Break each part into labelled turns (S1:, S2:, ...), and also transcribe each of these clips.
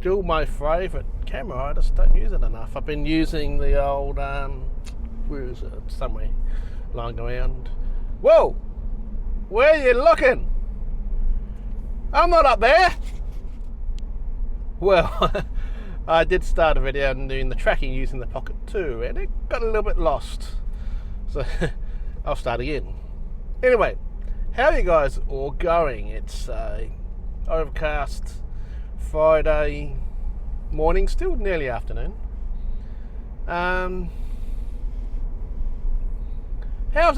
S1: Still my favourite camera. I just don't use it enough. I've been using the old where is it? Somewhere lying around. Whoa! Where are you looking? I'm not up there. Well, I did start a video on doing the tracking using the Pocket 2 and it got a little bit lost. So I'll start again. Anyway, how are you guys all going? It's overcast Friday morning, still nearly afternoon. How's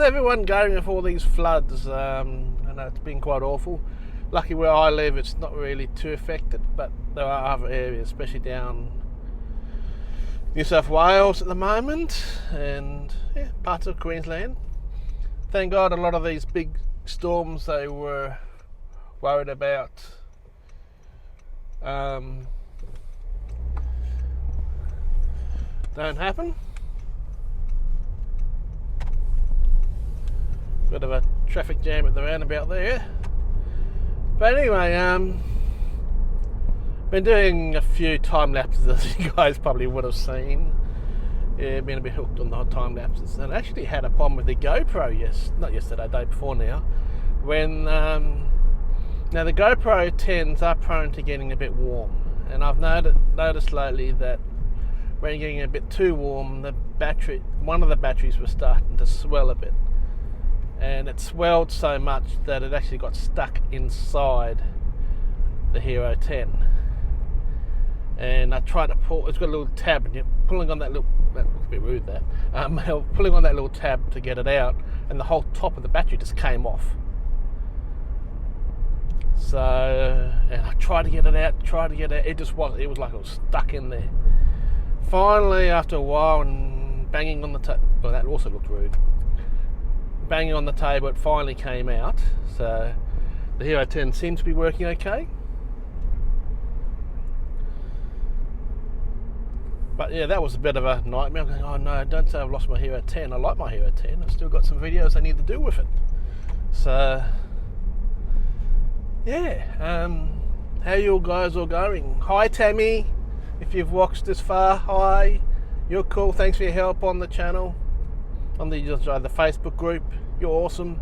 S1: everyone going with all these floods? I know it's been quite awful. Lucky where I live it's not really too affected, but there are other areas, especially down New South Wales at the moment and parts of Queensland. Thank God a lot of these big storms they were worried about don't happen. Bit of a traffic jam at the roundabout there. But anyway, been doing a few time lapses, as you guys probably would have seen. Yeah, been a bit hooked on the time lapses, and actually had a problem with the GoPro. Not yesterday, day before now. When now the GoPro 10s are prone to getting a bit warm, and I've noticed lately that when you're getting a bit too warm, one of the batteries was starting to swell a bit. And it swelled so much that it actually got stuck inside the Hero 10. And I tried to pull, it's got a little tab, and you're pulling on that looks a bit rude there, pulling on that little tab to get it out, and the whole top of the battery just came off. So, and I tried to get it out, it was like it was stuck in there. Finally, after a while, and banging on the table, well, that also looked rude. Banging on the table, it finally came out. So the Hero 10 seems to be working okay. But yeah, that was a bit of a nightmare. I'm going, oh no, don't say I've lost my Hero 10. I like my Hero 10. I've still got some videos I need to do with it. So yeah, how you guys all going? Hi Tammy, if you've watched this far, hi. You're cool. Thanks for your help on the channel. On the Facebook group, you're awesome.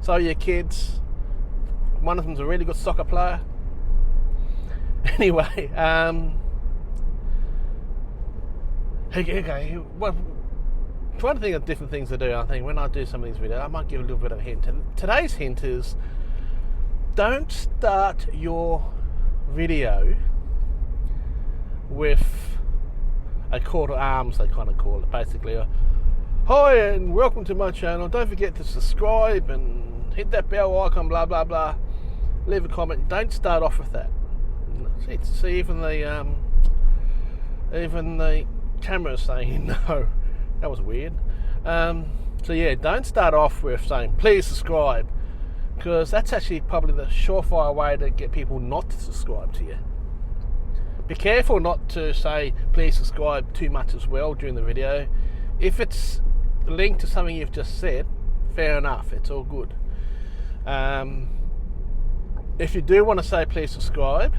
S1: So are your kids. One of them's a really good soccer player. Anyway, okay. Well, trying to think of different things to do. I think when I do some of these videos, I might give a little bit of a hint. Today's hint is: don't start your video with a call to arms. They kind of call it basically. Hi and welcome to my channel. Don't forget to subscribe and hit that bell icon, blah blah blah. Leave a comment. Don't start off with that. See, even the camera's saying no. That was weird. So yeah, don't start off with saying please subscribe, because that's actually probably the surefire way to get people not to subscribe to you. Be careful not to say please subscribe too much as well during the video. If it's linked to something you've just said, fair enough, it's all good. If you do want to say please subscribe,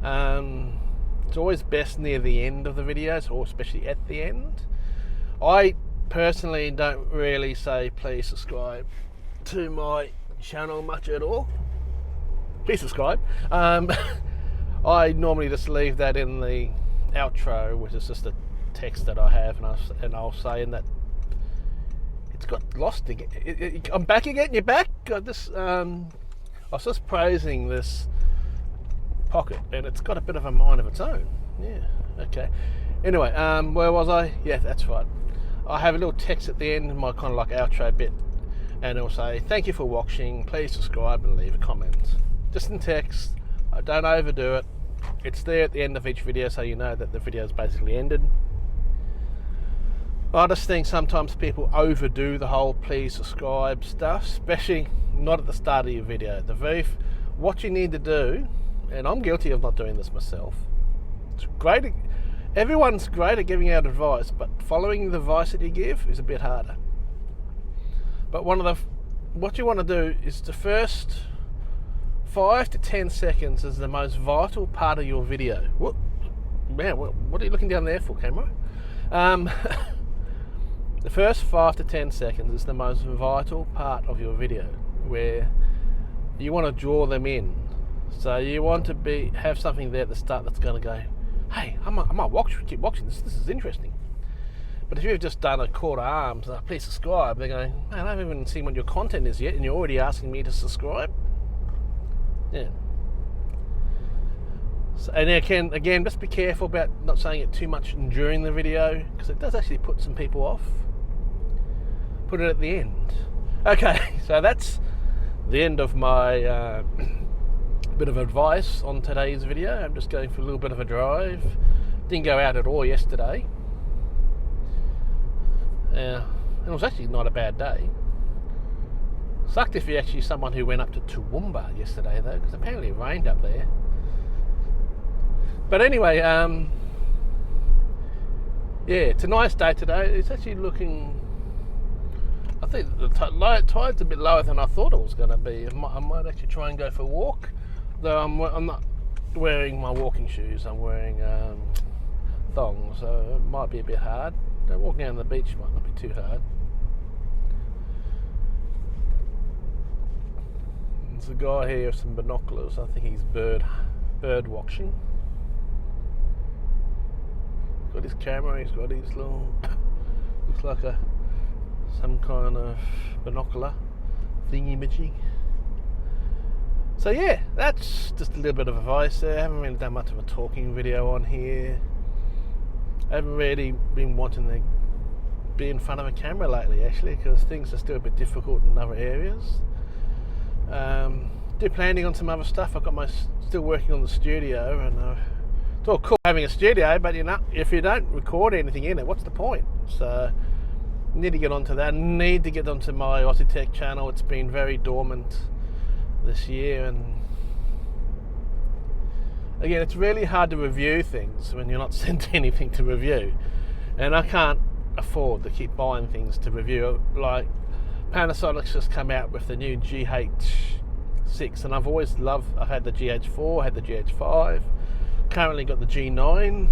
S1: it's always best near the end of the videos, or especially at the end. I personally don't really say please subscribe to my channel much at all. Please subscribe. I normally just leave that in the outro, which is just a text that I have, and I'll say in that it's got lost again. I'm back again. You're back. I was just praising this Pocket, and it's got a bit of a mind of its own. Yeah. Okay. Anyway, where was I? Yeah, that's right. I have a little text at the end, my kind of like outro bit, and it'll say thank you for watching. Please subscribe and leave a comment. Just in text. I don't overdo it. It's there at the end of each video, so you know that the video is basically ended. I just think sometimes people overdo the whole please subscribe stuff, especially not at the start of your video. What you need to do, and I'm guilty of not doing this myself. It's great. Everyone's great at giving out advice, but following the advice that you give is a bit harder. But what you want to do is to first 5 to 10 seconds is the most vital part of your video. What are you looking down there for, camera? The first 5 to 10 seconds is the most vital part of your video, where you want to draw them in. So you want to have something there at the start that's going to go, hey, I might keep watching this. This is interesting. But if you've just done a call to arms, please subscribe, they're going, man, I haven't even seen what your content is yet, and you're already asking me to subscribe. Yeah. So, and again, just be careful about not saying it too much during the video, because it does actually put some people off. Put it at the end. Okay, so that's the end of my bit of advice on today's video. I'm just going for a little bit of a drive. Didn't go out at all yesterday. It was actually not a bad day. Sucked if you're actually someone who went up to Toowoomba yesterday, though, because apparently it rained up there. But anyway, yeah, it's a nice day today. It's actually looking, I think the tide's a bit lower than I thought it was going to be. I might actually try and go for a walk, though I'm not wearing my walking shoes. I'm wearing thongs, so it might be a bit hard. Walking down the beach might not be too hard. There's a guy here with some binoculars. I think he's bird watching. Got his camera. He's got his little looks like some kind of binocular thingy-majig. So yeah, that's just a little bit of advice there. I haven't really done much of a talking video on here. I haven't really been wanting to be in front of a camera lately, actually, because things are still a bit difficult in other areas. Still planning on some other stuff. I've got still working on the studio, and it's all cool having a studio, but if you don't record anything in it, what's the point? So need to get onto that. Need to get onto my Aussie Tech channel. It's been very dormant this year, and again, it's really hard to review things when you're not sent anything to review, and I can't afford to keep buying things to review. Like Panasonic's just come out with the new GH6, and I've had the GH4, had the GH5, currently got the G9,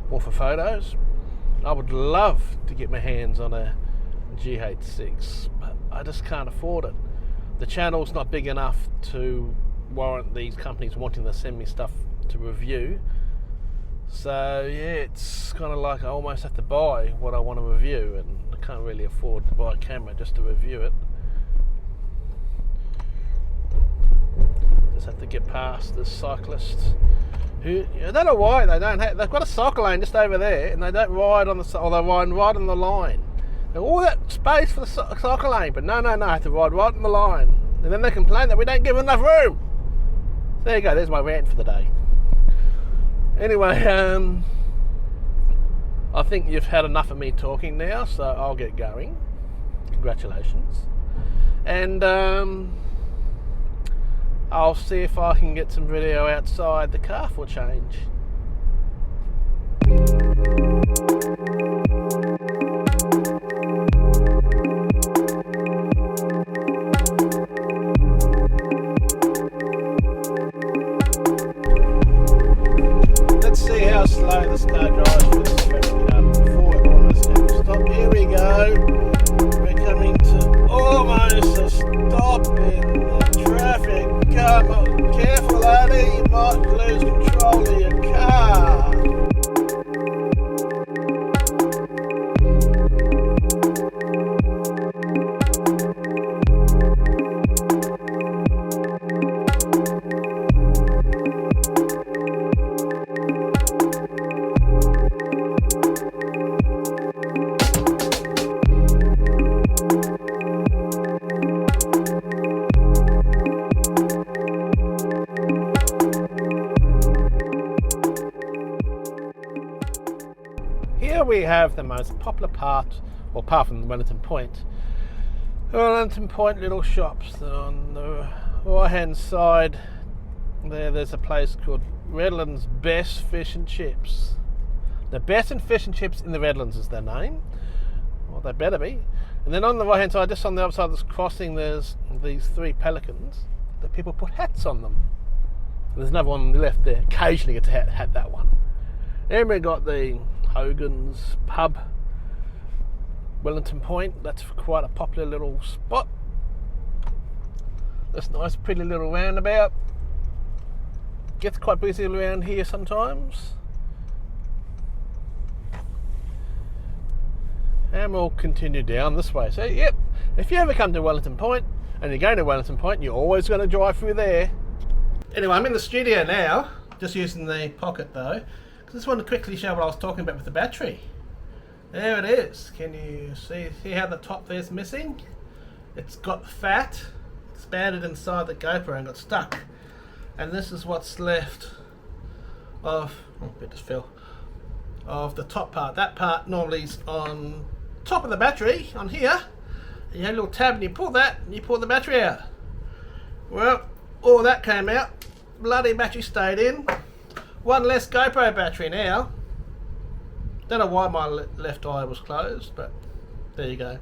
S1: more for photos. I would love to get my hands on a GH6, but I just can't afford it. The channel's not big enough to warrant these companies wanting to send me stuff to review. So yeah, it's kind of like I almost have to buy what I want to review, and I can't really afford to buy a camera just to review it. Just have to get past the cyclists who, I don't know why they don't have, they've got a cycle lane just over there, and they don't ride on or they ride right on the line. There's all that space for the cycle lane, but no, I have to ride right on the line, and then they complain that we don't give enough room. There you go, there's my rant for the day. Anyway, I think you've had enough of me talking now, so I'll get going. Congratulations. And I'll see if I can get some video outside the car for a change. Let's see how slow this car drives with this traffic car before it almost has to stop. Here we go. We're coming to almost a stop in the traffic. Come on, careful, laddie. You might lose control of your car. Here we have the most popular part, well, apart from Wellington Point, little shops. On the right hand side there's a place called Redlands Best Fish and Chips. The Best and Fish and Chips in the Redlands is their name. Well, they better be. And then on the right hand side, just on the other side of this crossing, there's these three pelicans. that people put hats on them. There's another one on the left there. Occasionally get to hat that one. And we got the Hogan's Pub, Wellington Point. That's quite a popular little spot. That's nice, pretty little roundabout. Gets quite busy around here sometimes. And we'll continue down this way. So, yep, if you ever come to Wellington Point, and you're going to Wellington Point, you're always going to drive through there. Anyway, I'm in the studio now, just using the pocket though. I just want to quickly show what I was talking about with the battery. There it is. Can you see how the top there's missing? It's got fat, expanded inside the GoPro and got stuck. And this is what's left of, it just fell, of the top part. That part normally is on top of the battery, on here. And you have a little tab and you pull that and you pull the battery out. Well, all that came out. Bloody battery stayed in. One less GoPro battery now. Don't know why my left eye was closed, but there you go.